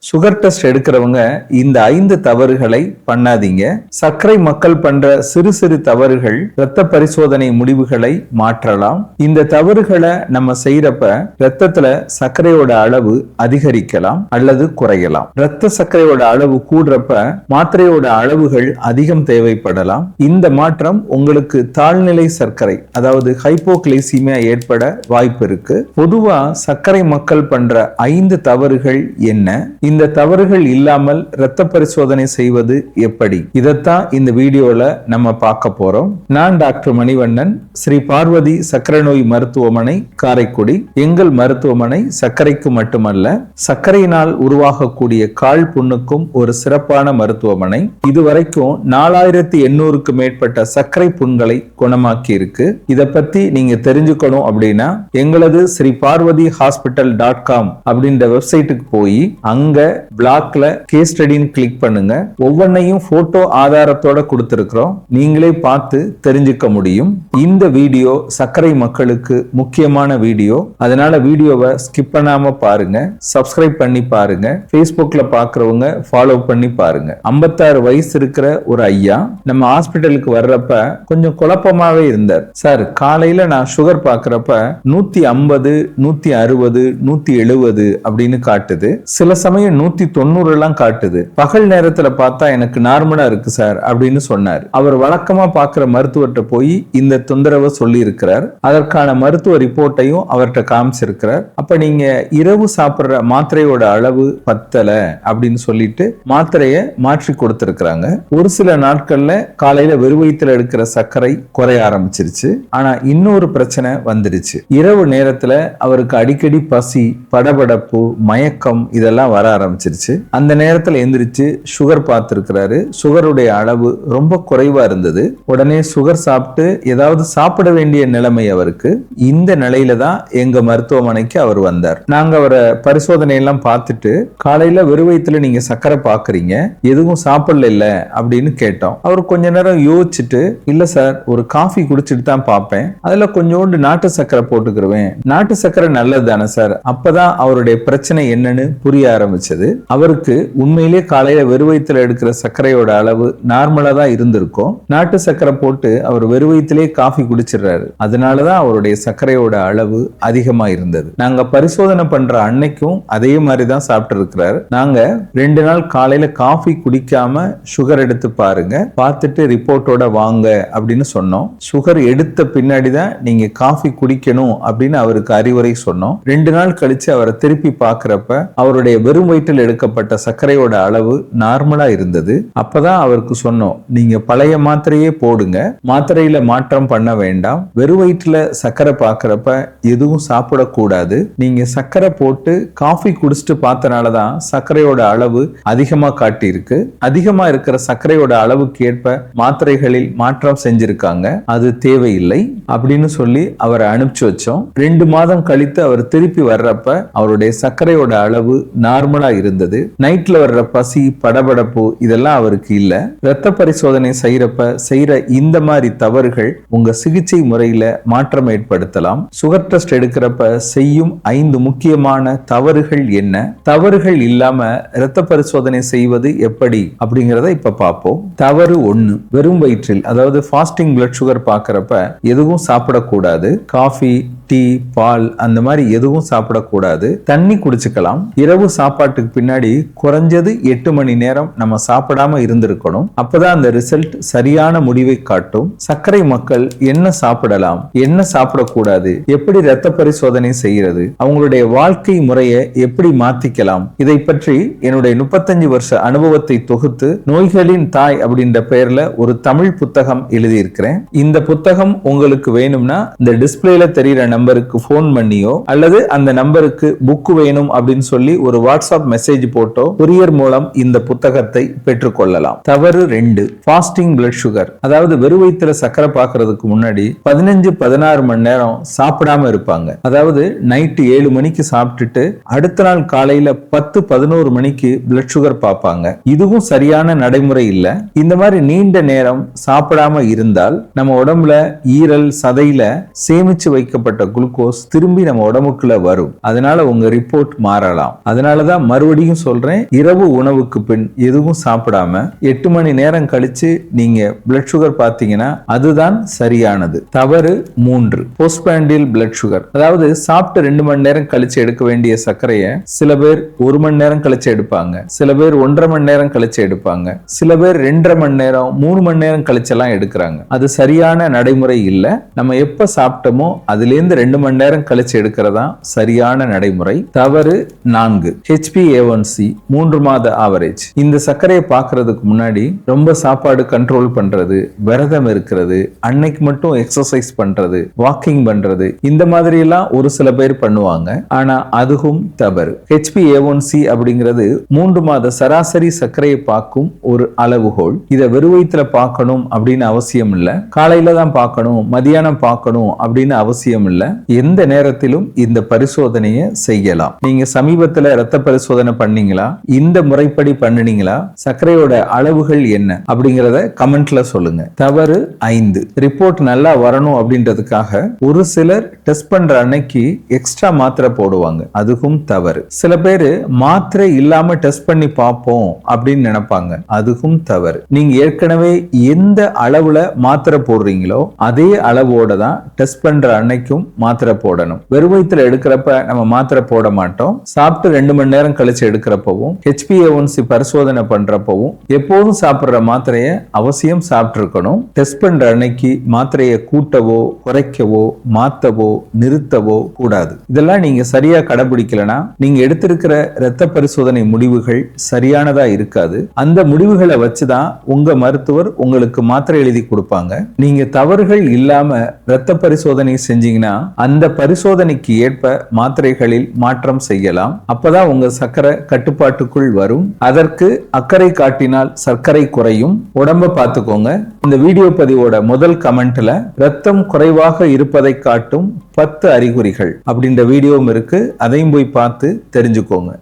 Sugar test எடுக்கிறவங்க இந்த 5 தவறுகளை பண்ணாதீங்க. சர்க்கரை மக்கள் பண்ற சிறு சிறு தவறுகள் இரத்த பரிசோதனை முடிவுகளை மாற்றலாம். இந்த தவறுகளை நம்ம செய்யறப்ப இரத்தத்துல சர்க்கரையோட அளவு அதிகரிக்கலாம் அல்லது குறையலாம். இரத்த சர்க்கரையோட அளவு கூடுறப்ப மாத்திரையோட அளவுகள் அதிகம் தேவைப்படலாம். இந்த மாற்றம் உங்களுக்கு தாழ்நிலை சர்க்கரை அதாவது ஹைப்போகிளைசீமியா ஏற்பட வாய்ப்பு இருக்கு. பொதுவா சர்க்கரை மக்கள் பண்ற 5 தவறுகள் என்ன, இந்த தவறுகள் இல்லாமல் இரத்த பரிசோதனை செய்வது எப்படி, இதைத்தான் இந்த வீடியோல நம்ம பார்க்க போறோம். நான் டாக்டர் மணிவண்ணன், ஸ்ரீ பார்வதி சர்க்கரை நோய் மருத்துவமனை, காரைக்குடி. எங்கள் மருத்துவமனை சர்க்கரைக்கு மட்டுமல்ல, சர்க்கரையினால் உருவாகக்கூடிய கால் புண்ணுக்கும் ஒரு சிறப்பான மருத்துவமனை. இதுவரைக்கும் 4800க்கு மேற்பட்ட சர்க்கரை புண்களை குணமாக்கி இருக்கு. இதை பத்தி நீங்க தெரிஞ்சுக்கணும் அப்படின்னா எங்களது ஸ்ரீ பார்வதி ஹாஸ்பிட்டல்.com அப்படின்ற வெப்சைட்டுக்கு போய் அங்க பிளாக்ல கேஸ் ஸ்டடின்னு கிளிக் பண்ணுங்க. ஒவ்வொன்னையும் போட்டோ ஆதாரத்தோட கொடுத்திருக்கிறோம், நீங்களே பார்த்து தெரிஞ்சுக்க முடியும். இந்த வீடியோ சர்க்கரை மக்களுக்கு முக்கியமான வீடியோ, அதனால வீடியோவை ஸ்கிப் பண்ணாம பாருங்க. சப்ஸ்கிரைப் பண்ணி பாருங்க. Facebookல பாக்குறவங்க ஃபாலோ பண்ணி பாருங்க. 56 வயசு இருக்கிற ஒரு ஐயா நம்ம ஹாஸ்பிட்டலுக்கு வர்றப்ப கொஞ்சம் குழப்பமாவே இருந்தார். சார், காலையில நான் சுகர் பாக்குறப்ப 150, 160, 170 அப்படின்னு காட்டுது. சில சமயம் 190 எல்லாம் காட்டுது. பகல் நேரத்துல பார்த்தா எனக்கு நார்மலா இருக்கு சார் அப்படின்னு சொன்னார். அவர் வழக்கமா பாக்குற மருத்துவர்கிட்ட போய் இந்த தொந்தரவை சொல்லி இருக்கிறார். அதற்கான மருத்துவ ரிப்போர்ட்டையும் அவர்கிட்ட காமிச்சிருக்கிறார். அப்ப நீங்க இரவு சாப்பிடுற மாத்திரையோட அளவு பத்தல அப்படின்னு சொல்லிட்டு மாத்திரையை மாற்றி கொடுத்திருக்கிறாங்க. ஒரு சில நாட்கள்ல காலையில வெறுவயித்துல எடுக்கிற சர்க்கரை குறைய ஆரம்பிச்சிருச்சு. ஆனா இன்னொரு பிரச்சனை வந்துருச்சு. இரவு நேரத்துல அவருக்கு அடிக்கடி பசி, படபடப்பு, மயக்கம் இதெல்லாம் வர ஆரம்பிச்சிருச்சு. அந்த நேரத்துல எந்திரிச்சு சுகர் பார்த்திருக்கிறாரு. சுகருடைய அளவு ரொம்ப குறைவா இருந்தது. உடனே சுகர் சாப்பிட்டு ஏதாவது சாப்பிட வேண்டிய நிலைமை அவருக்கு. இந்த நிலையில தான் எங்க மருத்துவமனைக்கு அவர் வந்தார். நாங்க அவரை பரிசோதனை எல்லாம் பார்த்துட்டு காலையில வெறுவயித்துல நீங்க சர்க்கரை பாக்குறீங்க, எதுவும் சாப்பிடல இல்ல அப்படின்னு கேட்டோம். அவர் கொஞ்ச நேரம் யோசிச்சுட்டு, இல்ல சார், ஒரு காஃபி குடிச்சிட்டு தான் பார்ப்பேன், அதுல கொஞ்சோண்டு நாட்டு சர்க்கரை போட்டுக்கிருவேன், நாட்டு சர்க்கரை நல்லது தானே சார். அப்பதான் அவருடைய பிரச்சனை என்னன்னு புரிய ஆரம்பிச்சது. அவருக்கு உண்மையிலே காலையில வெறுவயித்துல எடுக்கிற சர்க்கரையோட அளவு நார்மலா தான் இருந்திருக்கும். நாட்டு சர்க்கரை போட்டு அவர் வெறுவயித்திலே காஃபி குடிச்சிடுறாரு. அதனாலதான் அவருடைய சர்க்கரையோட அளவு அதிகமா இருந்தது. நாங்க பரிசோதனை பண்ற அன்னைக்கும் அதே மாதிரிதான் சாப்பிட்டு இருக்கிறாரு. நாங்க 2 நாள் காலையில காஃபி குடிக்காம சுகர் எடுத்து பாருங்க, பார்த்துட்டு ரிப்போர்ட்டோட வாங்க அப்படின்னு சொன்னோம். சுகர் எடுத்த பின்னாடி தான் நீங்க காஃபி குடிக்கணும் அப்படின்னு அவருக்கு அறிவுரை சொன்னோம். 2 நாள் கழிச்சு அவரை திருப்பி பார்க்கிறப்ப அவருடைய வெறும் வயிற்றில் எடுக்கப்பட்ட சர்க்கரையோட அளவு நார்மலா இருந்தது. அப்பதான் அவருக்கு சொன்னோம், நீங்க பழைய மாத்திரையே போடுங்க, மாத்திரையில மாற்றம் பண்ண வேண்டாம். வெறும் வயிற்றுல சர்க்கரை பார்க்கிறப்ப எதுவும் சாப்பிடக்கூடாது. நீங்க சர்க்கரை போட்டு காஃபி குடிச்சிட்டு பார்த்தனாலதான் சர்க்கரையோட அளவு அதிகமா காட்டியிருக்கு. அதிகமா இருக்கிற சர்க்கரையோட அளவுக்கு ஏற்ப மாத்திரைகளில் மாற்றம் செஞ்சிருக்காங்க, அது தேவையில்லை அப்படின்னு சொல்லி அவரை அனுப்பிச்சு வச்சோம். 2 மாதம் கழித்து அவர் திருப்பி வர்றப்ப அவருடைய சர்க்கரையோட அளவு நார்மலா இருந்தது. நைட்ல வர்ற பசி, படபடப்பு இதெல்லாம் அவருக்கு இல்ல. இரத்த பரிசோதனை செய்யற இந்த மாதிரி தவறுகள் உங்க சிகிச்சை முறையில மாற்றம் ஏற்படுத்தலாம். சுகர் டெஸ்ட் எடுக்கிறப்ப செய்யும் 5 முக்கியமான தவறுகள் என்ன, தவறுகள் இல்லாம இரத்த பரிசோதனை செய்வது எப்படி அப்படிங்கறத இப்ப பார்ப்போம். தவறு 1, வெறும் வயிற்றில் அதாவது ஃபாஸ்டிங் பிளட் சுகர் பார்க்கறப்ப எதுவும் சாப்பிடக்கூடாது. காஃபி, டீ, பால் அந்த மாதிரி எதுவும் சாப்பிடக்கூடாது. தண்ணி குடிச்சுக்கலாம். இரவு சாப்பாட்டுக்கு பின்னாடி குறைஞ்சது 8 மணி நேரம் நம்ம சாப்பிடாம இருந்திருக்கணும். அப்பதான் அந்த ரிசல்ட் சரியான முடிவை காட்டும். சர்க்கரை மக்கள் என்ன சாப்பிடலாம், என்ன சாப்பிடக்கூடாது, எப்படி இரத்த பரிசோதனை செய்யறது, அவங்களுடைய வாழ்க்கை முறையை எப்படி மாத்திக்கலாம், இதை பற்றி என்னுடைய 35 வருஷ அனுபவத்தை தொகுத்து நோய்களின் தாய் அப்படின்ற பெயர்ல ஒரு தமிழ் புத்தகம் எழுதியிருக்கிறேன். இந்த புத்தகம் உங்களுக்கு வேணும்னா இந்த டிஸ்பிளேல தெரியுற நம்பருக்கு போன் பண்ணியோ அல்லது அந்த நம்பருக்கு புக் வேணும் அப்படின்னு சொல்லி ஒரு வாட்ஸ்அப் மெசேஜ் போட்டோ கொரியர் மூலம் இந்த புத்தகத்தை பெற்றுக்கொள்ளலாம். தவறு 2, ஃபாஸ்டிங் பிளட் சுகர் அதாவது வெறுவயித்துல சர்க்கரை பார்க்கறதுக்கு முன்னாடி 15-16 மணி நேரம் சாப்பிடாம இருப்பாங்க. அதாவது நைட்டு 7 மணிக்கு சாப்பிட்டுட்டு அடுத்த நாள் காலையில 10-11 மணிக்கு பிளட் சுகர் பார்ப்பாங்க. இதுவும் சரியான நடைமுறை இல்ல. இந்த மாதிரி நீண்ட நேரம் சாப்பிடாம இருந்தால் நம்ம உடம்புல ஈரல், சதையில சேமிச்சு வைக்கப்பட்ட குளுக்கோஸ் திரும்பி நம்ம உடம்புக்குள்ள வரும். அதனால உங்க ரிப்போர்ட் மாறலாம். அதனாலதான் மறுபடியும் சொல்றேன், இரவு உணவுக்கு பின் எதுவும் சாப்பிடாம 8 மணி நேரம் கழிச்சு நீங்க பிளட் சுகர் பார்த்தீங்கன்னா அதுதான் சரியானது. தவறு 3, போஸ்ட்பாண்டியல் பிளட் சுகர். அதாவது சாப்பிட்டு 2 மணி நேரம் கழிச்சு எடுக்க வேண்டிய சர்க்கரையை சில பேர் 1 மணி நேரம் கழிச்சு எடுப்பாங்க, சில பேர் 1.5 மணி நேரம் கழிச்சு எடுப்பாங்க, சில பேர் 2.5 மணி நேரம் 3 மணி நேரம் கழிச்செல்லாம் எடுக்கிறாங்க. அது சரியான நடைமுறை இல்ல. நம்ம எப்ப சாப்பிட்டோமோ அதிலிருந்து 2 மணி நேரம் கழிச்சு எடுக்கிறதா சரியான நடைமுறை. தவறு 4, HbA1c 3 மாத ஆவரேஜ். இந்த சர்க்கரையை பார்க்கறதுக்கு முன்னாடி ரொம்ப சாப்பாடு கண்ட்ரோல் பண்றது, விரதம் இருக்கிறது, அன்னைக்கு மட்டும் எக்ஸசைஸ் பண்றது, வாக்கிங் பண்றது, இந்த மாதிரி எல்லாம் ஒரு சில பேர் பண்ணுவாங்க. ஆனா அதுவும் தவறு. HbA1c அப்படிங்கிறது 3 மாத சராசரி சர்க்கரையை பார்க்கும் ஒரு அளவுகோல். இதை வெறுவயித்துல பார்க்கணும் அப்படின்னு அவசியம் இல்ல, காலையில தான் பார்க்கணும், மதியானம் பார்க்கணும் அப்படின்னு அவசியம் இல்ல. எந்த நேரத்திலும் இந்த பரிசோதனையை செய்யலாம். நீங்க சமீபத்துல ரத்த பரிசோதனை பண்ணீங்களா? இந்த முறைப்படி பண்ணினீங்களா? சர்க்கரையோட அளவுகள் என்ன அப்படிங்கறத கமெண்ட்ல சொல்லுங்க. தவறு 5, ரிப்போர்ட் நல்லா வரணும் அப்படின்றதுக்காக ஒரு சிலர் டெஸ்ட் பண்ற அன்னைக்கு எக்ஸ்ட்ரா மாத்திரை போடுவாங்க. அதுவும் தவறு. சில பேரு மாத்திரை இல்லாம டெஸ்ட் பண்ணி பார்ப்போம் அப்படின்னு நினைப்பாங்க. அதுவும் தவறு. நீங்க ஏற்கனவே எந்த அளவுல மாத்திரை போடுறீங்களோ அதே அளவோட தான் டெஸ்ட் பண்ற அன்னைக்கும் மாத்திரை போடணும். வெறுவயித்துல எடுக்கிறப்ப நம்ம மாத்திரை போட மாட்டோம். சாப்பிட்டு 2 மணி நேரம் கழிச்சு எடுக்கிறப்பவும் HbA1c பரிசோதனை பண்றப்பவும் எப்போதும் சாப்பிடுற மாத்திரையை அவசியம் சாப்பிட்டு இருக்கணும். டெஸ்ட் பண்ற அன்னைக்கு மாத்திரையை கூட்டவோ குறைக்கவோ மாத்தவோ நிறுத்தவோ கூடாது. இதெல்லாம் நீங்க சரியா கடைபிடிக்கலனா நீங்க எடுத்திருக்கிற இரத்த பரிசோதனை முடிவுகள் சரியானதா இருக்காது. அந்த முடிவுகளை வச்சுதான் உங்க மருத்துவர் உங்களுக்கு மாத்திரை எழுதி கொடுப்பாங்க. நீங்க தவறுகள் இல்லாம இரத்த பரிசோதனை செஞ்சீங்கன்னா அந்த பரிசோதனைக்கு ஏற்ப மாத்திரைகளில் மாற்றம் செய்யலாம். அப்பதான் உங்க சர்க்கரை கட்டுப்பாட்டுக்குள் வரும். அதற்கு அக்கறை காட்டினால் சர்க்கரை குறையும். உடம்ப பார்த்துக்கோங்க. இந்த வீடியோ பதிவோட முதல் கமெண்ட்ல ரத்தம் குறைவாக இருப்பதை காட்டும் 10 அறிகுறிகள் அப்படின்ற வீடியோவும் இருக்கு. அதையும் போய் பார்த்து தெரிஞ்சுக்கோங்க.